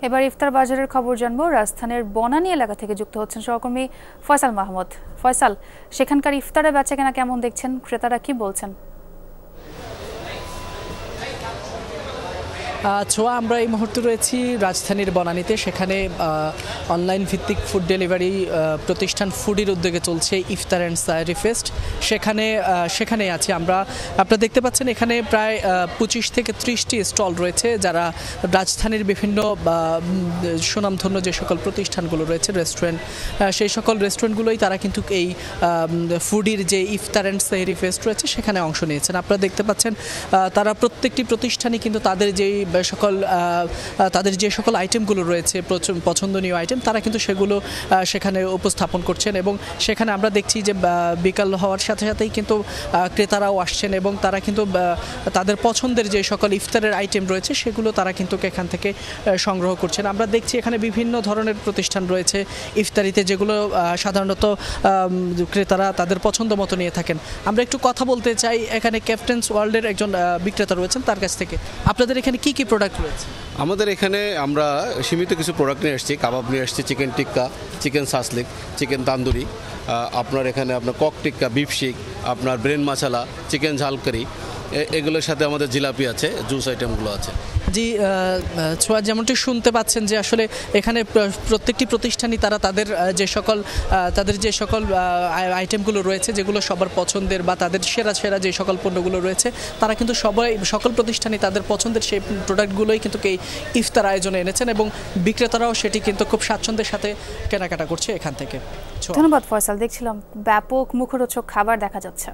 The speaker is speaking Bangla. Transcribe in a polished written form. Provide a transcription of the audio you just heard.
এবার ইফতার বাজারের খবর জানবো। রাজধানীর বনানী এলাকা থেকে যুক্ত হচ্ছেন সহকর্মী ফয়সাল মাহমুদ। ফয়সাল, সেখানকার ইফতারের বেচাকেনা কেমন দেখছেন, ক্রেতারা কি বলছেন? ছোঁয়া, আমরা এই মুহূর্তে রয়েছি রাজধানীর বনানীতে। সেখানে অনলাইন ভিত্তিক ফুড ডেলিভারি প্রতিষ্ঠান ফুডির উদ্যোগে চলছে ইফতার অ্যান্ড সায়ারি ফেস্ট। সেখানে আছি আমরা। আপনারা দেখতে পাচ্ছেন এখানে প্রায় 25 থেকে 30টি স্টল রয়েছে, যারা রাজধানীর বিভিন্ন সুনামধন্য যে সকল প্রতিষ্ঠানগুলো রয়েছে, রেস্টুরেন্ট, সেই সকল রেস্টুরেন্টগুলোই তারা কিন্তু এই ফুডির যে ইফতার অ্যান্ড সায়ারি ফেস্ট রয়েছে সেখানে অংশ নিয়েছেন। আপনারা দেখতে পাচ্ছেন তারা প্রত্যেকটি প্রতিষ্ঠানই কিন্তু তাদের যে সকল আইটেমগুলো রয়েছে, পছন্দনীয় আইটেম, তারা কিন্তু সেগুলো সেখানে উপস্থাপন করছেন। এবং সেখানে আমরা দেখছি যে বিকাল হওয়ার সাথে সাথেই কিন্তু ক্রেতারাও আসছেন এবং তারা কিন্তু তাদের পছন্দের যে সকল ইফতারের আইটেম রয়েছে সেগুলো তারা কিন্তু এখান থেকে সংগ্রহ করছেন। আমরা দেখছি এখানে বিভিন্ন ধরনের প্রতিষ্ঠান রয়েছে ইফতারিতে, যেগুলো সাধারণত ক্রেতারা তাদের পছন্দ মতো নিয়ে থাকেন। আমরা একটু কথা বলতে চাই এখানে ক্যাপ্টেন্স ওয়ার্ল্ডের একজন বিক্রেতা রয়েছেন, তার কাছ থেকে। আপনাদের এখানে কি কি প্রোডাক্ট রয়েছে? আমাদের এখানে আমরা সীমিত কিছু প্রোডাক্ট নিয়ে এসেছি। কাবাব নিয়ে এসেছি, চিকেন টিক্কা, চিকেন সাসলিক, চিকেন তান্দুরি, আপনার এখানে আপনার কক টিক্কা, বিফ শিক, আপনার ব্রেন মাসালা, চিকেন ঝালকারি, এগুলোর সাথে আমাদের জিলাপি আছে, জুস আইটেমগুলো আছে। জি ছোঁয়া, যেমনটি শুনতে পাচ্ছেন যে আসলে এখানে প্রত্যেকটি প্রতিষ্ঠানই তারা তাদের যে সকল আইটেমগুলো রয়েছে, যেগুলো সবার পছন্দের বা তাদের সেরা যে সকল পণ্যগুলো রয়েছে, তারা কিন্তু সকল প্রতিষ্ঠানই তাদের পছন্দের সেই প্রোডাক্টগুলোই কিন্তু এই ইফতার আয়োজনে এনেছেন এবং বিক্রেতারাও সেটি কিন্তু খুব স্বাচ্ছন্দ্যের সাথে কেনাকাটা করছে এখান থেকে। ধন্যবাদ ফয়সাল। দেখছিলাম ব্যাপক মুখরোচক খাবার দেখা যাচ্ছে।